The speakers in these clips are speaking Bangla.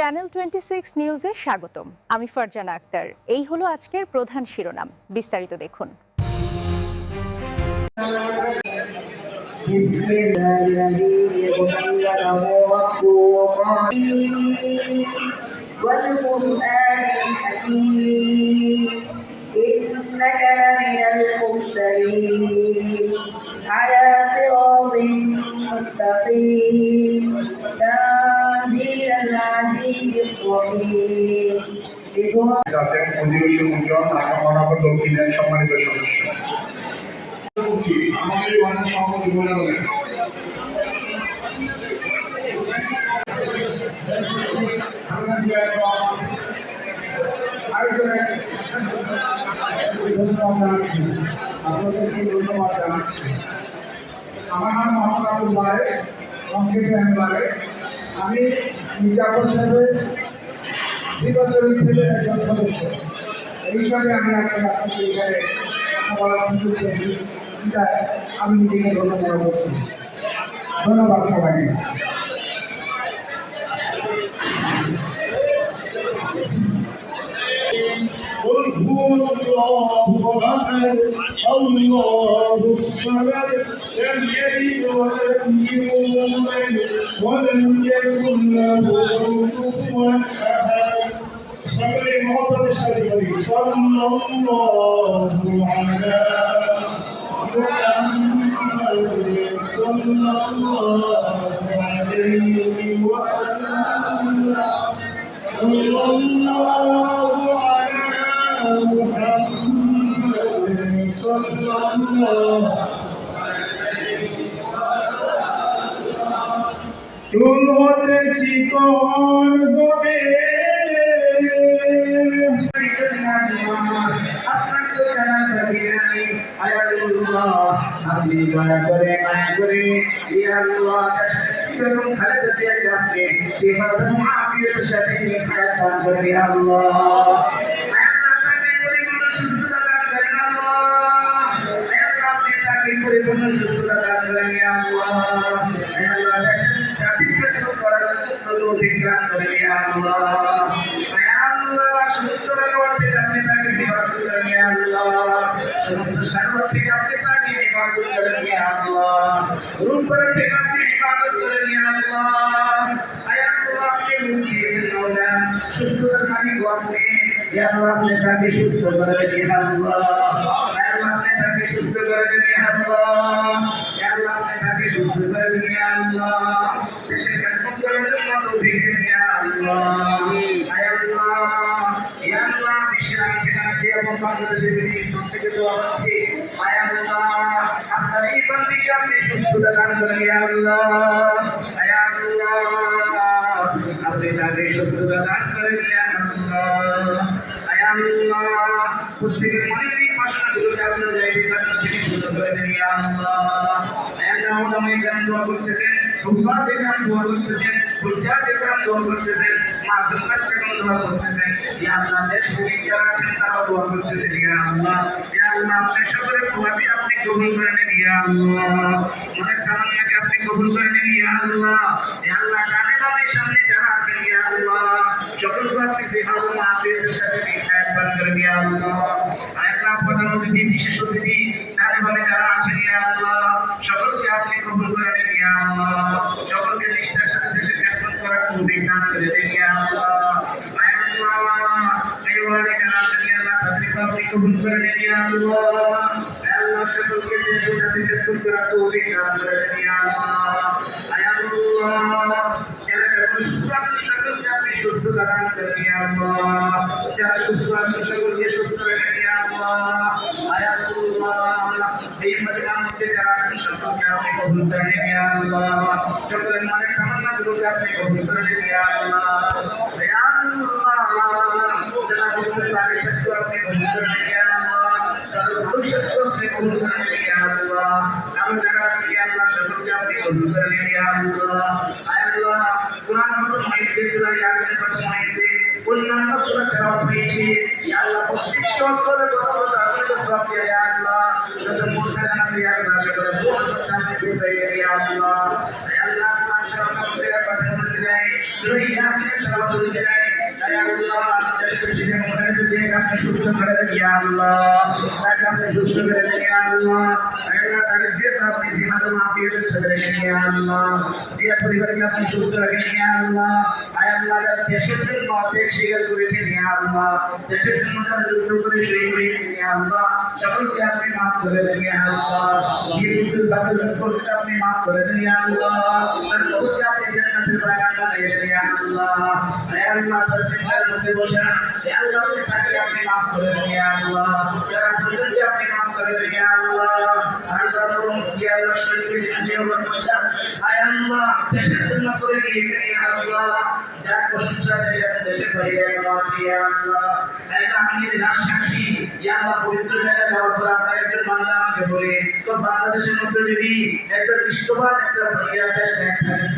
চ্যানেল 26 নিউজে স্বাগতম। আমি ফারজানা আক্তার। এই হলো আজকের প্রধান শিরোনাম, বিস্তারিত দেখুন। সম্মানিত সদস্য আমাদের মাননীয় সভাপতি বলে ধন্যবাদ জানাচ্ছি, আপনাদেরকে ধন্যবাদ জানাচ্ছি। আমার নাম মোহাম্মদ আবুল বারে, সংক্ষেপে আমি বারে। আমি মির্জাপুর সাহেবের নির্বাচনী সেলের একজন সদস্য। এই হিসাবে আমি আপনাকে এখানে কথা বলার সুযোগ পেয়েছি, আমি নিজেকে ধন্য মনে করছি। ধন্যবাদ সবাইকে। قل هو الله احد الله الصمد لم يلد ولم يولد ولم يكن له كفوا احد সকলে মহব্বতের সাথে বলি সাল্লাল্লাহু আলা মুহাম্মাদ সাল্লাল্লাহু আলাইহি ওয়াসাল্লাম সাল্লাল্লাহু আলা মুহাম্মাদ সাল্লাল্লাহু আলাইহি ওয়াসাল্লাম চুল হতে চিকন হবে আপনি দয়া করে মায়া করে সাথে দান করে পরিপূর্ণ সুস্থতা দান করেন অধিকার করেন সুস্থ রাখতে আপনি তাকে নিবারণ করেন সাগর থেকে আপনি তাকে নিবারণ করেন রূপ করার থেকে আপনি নিবারণ করেন আপনি সুস্থতা খালি আপনি আপনি তাকে সুস্থ করে দিন আপনি তাকে সুস্থ করে দিন আপনি তাকে সুস্থ করে দিন দেশের কাজ করার জন্য তৌফিক দিন বাংলাদেশের বিভিন্ন থেকে দোয়া করছি আপনার এই বান্দিকে আপনি সুস্থতা দান করেন আপনি তাকে সুস্থতা দান করেন প্রত্যেকের মনের এই বাসনাগুলোকে আপনার জায়গায় থেকে সুস্থ করে দেন দোয়া করতেছেন দোয়া করতেছেন দোয়া করতেছেন দোয়া করতেছেন আপনাদের যারা আছেন তারা দোয়া করতেছেন আপনি সকলের দোয়াটি আপনি কবুল করে নেন অনেক কারণকে আপনি কবুল করে নেন কানে বাড়ির সামনে যারা আছেন সকল করতেছি আপনাদের সাথে প্রধান অতিথি বিশেষ অতিথি তারপরে যারা আছেন সকলকে আপনি কবুল করে নেন সকলকে নিষ্ঠার সাথে দেশে জ্ঞাপন করার তৌফিক দান করে দেন আপনি কবুল করে নেন সকলকে দেশে জ্ঞাপন করার তৌফিক দান করে দেন আপনি সুস্থতা দান করেন যারা সুস্থ আছেন সকলকে সুস্থ রাখেন এই মদিনার মধ্যে যারা আছেন সকলকে আপনি কবুল করে নেন সকলের মনের কামনাগুলোকে আপনি কবুল করে নেন যারা বলতে পারে সত্য আপনি কবুল করে নেন ভবিষ্যৎ আপনি কবুল করে নেন এমন যারা আছেন সকলকে আপনি কবুল করে নেন কোরআন খতম হয়েছে সূরা ইয়াসিন খতম হয়েছে অন্যান্য সূরা তেলাওয়াত হয়েছে প্রত্যেকটা অক্ষরে কথা আপনি তো সব দিয়ে যত মুরসাল আছে সকলে বলতে আপনি বুঝাই দিয়ে দেয়, সূরা ইয়াসিনের তেলাওয়াত করতে দেয়। তাই আল্লাহ দেশের দিকে মনে যে আপনি সুস্থ করে দেন ইয়া আল্লাহ, তাকে আপনি সুস্থ করে দেন ইয়া আল্লাহ। আল্লাহ তার যে আপনি জীবন মাফিয়ে করে দেন ইয়া আল্লাহ, যে পরিবারকে আপনি সুস্থ রাখেন ইয়া আল্লাহ। আল্লাহ দেশের জন্য অনেক শিকার করেছেন ইয়া আল্লাহ, দেশের জন্য তারা যুদ্ধ করে শহীদ হয়েছেন ইয়া আল্লাহ, সকলকে আপনি মাফ করে দেন ইয়া আল্লাহ। যে যুদ্ধের বাকি করতে আপনি মাফ করে দেন ইয়া আল্লাহ, তার কবরকে আপনি জান্নাতের বাগান বানিয়ে দেন ইয়া আল্লাহ। আল্লাহ তার চিন্তার মধ্যে বসা ইয়া আল্লাহ তাকে আপনি মাফ করে দেন ইয়া আল্লাহ, যারা প্রতিটি আপনি মাফ করে দেন ইয়া আল্লাহ। আল্লাহ ইয়া আল্লাহ শরীফের জিও বসা আয় আল্লাহ দেশের জন্য করে দিয়েছেন ইয়া আল্লাহ, যার প্রশংসা দেশে করিয়ে ইয়া আল্লাহ। আল্লাহ আমি রাজশাহী ইয়া আল্লাহ পবিত্র জায়গায় যাওয়ার পর আপনার একজন বান্দা আমাকে বলে তো বাংলাদেশের মধ্যে যদি একজন বিশ্ববান একটা ইয়া দেশ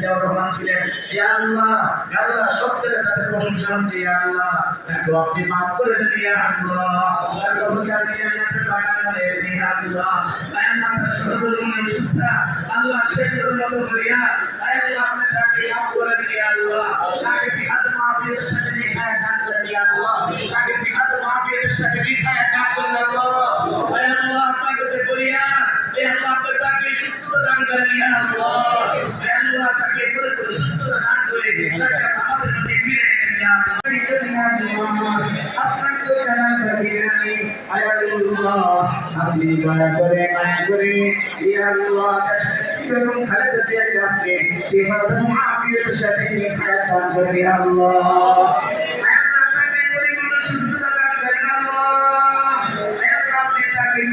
দেওয়ার রহমান ছিলেন ইয়া আল্লাহ, আল্লাহ সব থেকে তাদের প্রশংসা হচ্ছে ইয়া আল্লাহ, তাকে আপনি মাফ করে দেন ইয়া আল্লাহ, তার কবরকে আপনি জান্নাতের বাগান বানিয়ে দেন ইয়া আল্লাহ। আল্লাহ তার সর্বজনীন সুস্থতা আল্লাহ শেখের মতো করিয়া আল্লাহ আপনি তাকে মাফ করে দেন ইয়া আল্লাহ, তাকে ফিহাদ মাফিয়ের সাথে নিখায় দান করেন ইয়া আল্লাহ, তাকে ফিহাদ মাফিয়ের সাথে নিখায় দান করেন আল্লাহ। আল্লাহ আপনার কাছে করিয়া আল্লাহ আপনার তাকে সুস্থতা দান করেন ইয়া আল্লাহ, আল্লাহ তাকে পুরো সুস্থতা দান করে তাকে আমাদের মধ্যে ফিরে এনেন ইয়া আল্লাহ। আপনার তো জানা করিয়ানি আল্লাহ আপনি দয়া করে মায়া করে ইয়া আল্লাহ এবং খালেদ দিয়াকে আপনি ফিহাদ মাফিয়ের সাথে নিখায় দান করেন ইয়া আল্লাহ।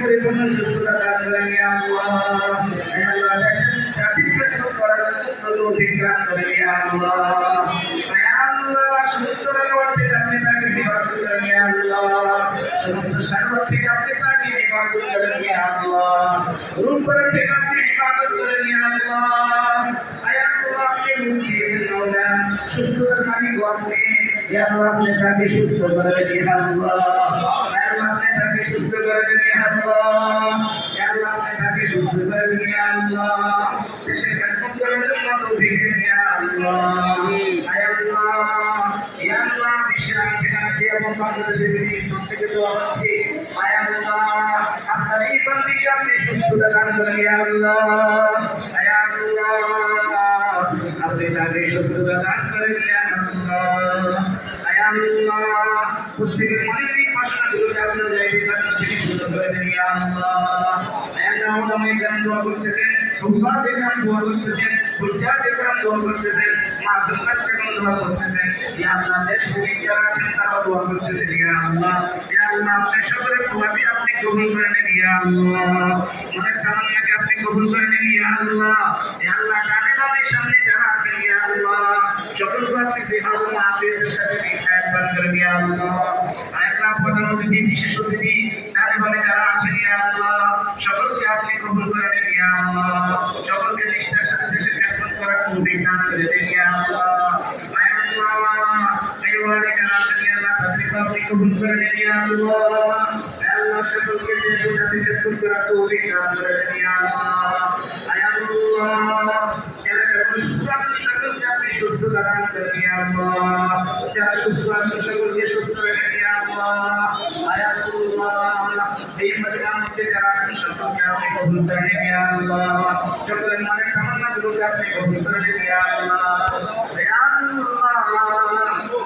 পরিপূর্ণ সুস্থতা দান করেন ইয়া আল্লাহ, আল্লাহ দেশের জাতিকে করার অধিকার করেন ইয়া আল্লাহ। আল্লাহ সুস্থ রাখার থেকে আপনি তাকে হেফাজত করেন ইয়া আল্লাহ, সমস্ত শারীর থেকে আপনি তাকে হেফাজত করেন ইয়া আল্লাহ, রূপ করার থেকে আপনি হেফাজত করেন ইয়া আল্লাহ। আল্লাহ আপনি মুক্তির মাওলা, সুস্থতার মালিক আপনি ইয়া আল্লাহ, আপনি তাকে সুস্থ করে দেন ইয়া আল্লাহ, আপনি তাকে সুস্থ করে দেন ইয়া আল্লাহ, আল্লাহ আপনি তাকে সুস্থ করে দেন ইয়া আল্লাহ, দেশের খেদমত করার জন্য তৌফিক দেন ইয়া আল্লাহ। আয় আল্লাহ ইয়া আল্লাহ বিশ্বের আখিরাতে এবং বাংলাদেশের বিভিন্ন থেকে দোয়া করছি আয় আল্লাহ আপনার এই বান্দিকে আপনি সুস্থতা দান করেন ইয়া আল্লাহ, আয় আল্লাহ আপনি তাকে সুস্থতা দান করেন ইয়া আল্লাহ, আয় আল্লাহ প্রত্যেকের মনের মাসনাগুলোকে আপনার জায়গায় থেকে সুন্দর করে দেন ইয়া আল্লাহ। আল্লাহ আমাদের কেন দোয়া করতেছেন, সুবহান থেকে দোয়া করতেছেন, পূজা থেকে দোয়া করতেছেন, মাধ্যম থেকে দোয়া করতেছেন ইয়া আল্লাহ, দেশ ভূমি যারা আছেন তারা দোয়া করতেছেন ইয়া আল্লাহ। ইয়া আল্লাহ আপনি সকলের দোয়াকে আপনি কবুল করে নেন ইয়া আল্লাহ, অনেক তামান্নাকে আপনি কবুল করে নেন ইয়া আল্লাহ। ইয়া আল্লাহ ডানে বামে সামনে যারা আছেন ইয়া আল্লাহ সকলকে আপনি সেভাবে মাফিয়াতের সাথে নিখায়াত দান করেন ইয়া আল্লাহ। আল্লাহ প্রধান অতিথি বিশেষ অতিথি ডানে বামে যারা আছেন ইয়া আল্লাহ সকলকে আপনি কবুল করে নেন ইয়া আল্লাহ, সকলকে নিষ্ঠার সাথে দেশে খেদমত করার তৌফিক দান করে দেন ইয়া আল্লাহ। আল্লাহ এই ওয়ার্ডে যারা আছেন ইয়া আল্লাহ তাদেরকে আপনি কবুল করে নেন ইয়া আল্লাহ, আল্লাহ সকলকে দেশে খেদমত করার তৌফিক দান করে দেন ইয়া আল্লাহ। আল্লাহ সকলকে আপনি সুস্থতা দান করেন ইয়া আল্লাহ, যারা সুস্থ আছেন সকলকে সুস্থ রাখেন ইয়া আল্লাহ। আল্লাহ এই মদিনার মধ্যে যারা আছেন সকলকে আপনি কবুল করে নেন ইয়া আল্লাহ, সকলের মনের কামনাগুলোকে আপনি কবুল করে নেন ইয়া আল্লাহ। ইয়া আল্লাহ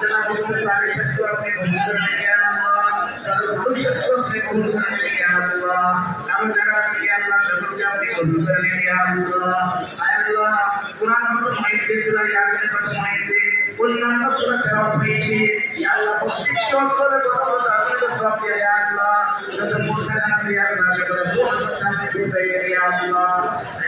যারা বলতে পারে সত্য আপনি কবুল করে নেন ইয়া আল্লাহ, যারা ভবিষ্যৎ আপনি কবুল করে নেন ইয়া আল্লাহ, আমি যারা আছি ইয়া আল্লাহ সকলকে আপনি কবুল করে নেন ইয়া আল্লাহ। আল্লাহ কুরআন খতম হয়েছে, সূরা ইয়াসিন খতম হয়েছে, অন্যান্য সূরা তেলাওয়াত হয়েছে ইয়া আল্লাহ, প্রত্যেকটি অন্তরে কথা বলতে আপনি তো সব ইয়া আল্লাহ, যত মুরসালান আছে ইয়া আল্লাহ সকলের দোয়া করতে আপনি পৌঁছাই দেন ইয়া আল্লাহ।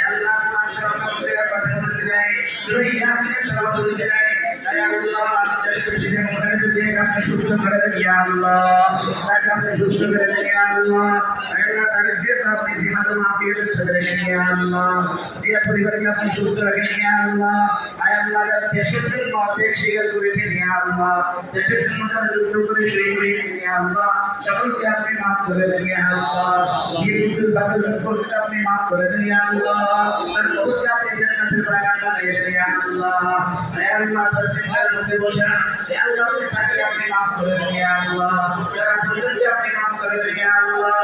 আল্লাহ আপনার সাথে কথা বলেছিলেন, সূরা ইয়াসিনের তেলাওয়াত করেছিলেন আয় আল্লাহ, দেশের দিকে মনে যে আপনি সুস্থ করে দেন ইয়া আল্লাহ, তাকে আপনি সুস্থ করে দেন ইয়া আল্লাহ, আল্লাহ তাকে যে আপনি জীবন মাফিয়ের সাথে রেখেন ইয়া আল্লাহ, যে পরিবারকে আপনি সুস্থ রাখেন ইয়া আল্লাহ। আয় আল্লাহ দেশের জন্য অনেক শিকার করেছেন ইয়া আল্লাহ, দেশের জন্য তারা যুদ্ধ করে শহীদ হয়েছেন ইয়া আল্লাহ, সকলকে আপনি মাফ করে দেন ইয়া আল্লাহ, যে যুদ্ধের বাকি করতে আপনি মাফ করে দেন ইয়া আল্লাহ, তার কবরকে আপনি জান্নাতের বাগান বানিয়ে দেন ইয়া আল্লাহ। হে আল্লাহ তার চিন্তার মধ্যে বসা হে আল্লাহ তুমি তাকে আপনি মাফ করে দেন ইয়া আল্লাহ। যারা প্রয়োজনকে আপনি মাফ করে দেন ইয়া আল্লাহ।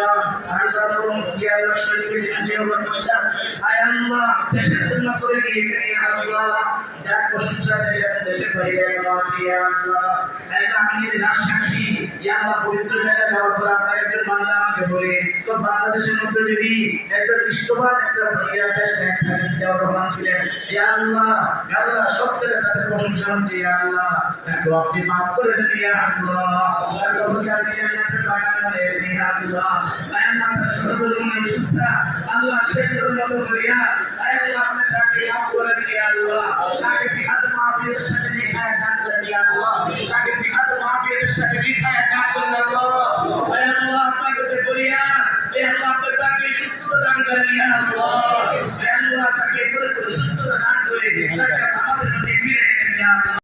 আল্লাহ রহম ইয়া আল্লাহ শরীফে জিন্দিও বসা হে আল্লাহ দেশের জন্য করে দিয়েছেন ইয়া আল্লাহ। যার প্রশংসা দেশে করিয়ে দেওয়া ইয়া আল্লাহ। হে আল্লাহ আমি রাজশাহী ইয়া আল্লাহ পবিত্র জায়গায় যাওয়ার পর আপনার একজন বান্দা আমাকে বলে তো বাংলাদেশের মধ্যে যদি একটা বিশ্ববাদ একটা ভাইয়া দেশ থাকেন জিয়াউর রহমান ছিলেন ইয়া আল্লাহ আল্লাহ সব থেকে তাদের প্রশংসা হচ্ছে ইয়া আল্লাহ তাকে আপনি মাফ করে দেন ইয়া আল্লাহ। তার কবরকে আপনি জান্নাতের বাগান বানিয়ে দেন ইয়া আল্লাহ। আয় আল্লাহ তার সর্বজনীন সুস্থতা আল্লাহ শেখের মতো করিয়া আয় আল্লাহ আপনি তাকে মাফ করে দেন ইয়া আল্লাহ। তাকে ফিহাদ মাফিয়াতের সাথে নিকায় দান করেন ইয়া আল্লাহ। তাকে ফিহাদ মাফিয়াতের সাথে নিকায় দান করেন আল্লাহ। আয় আল্লাহ আপনার কাছে করিয়া এই আল্লাহ আপনার তাকে সুস্থতা দান করেন ইয়া আল্লাহ। আয় আল্লাহ তাকে পুরো সুস্থতা দান করে তাকে আমাদের কাছে ফিরে এনেন ইয়া আল্লাহ।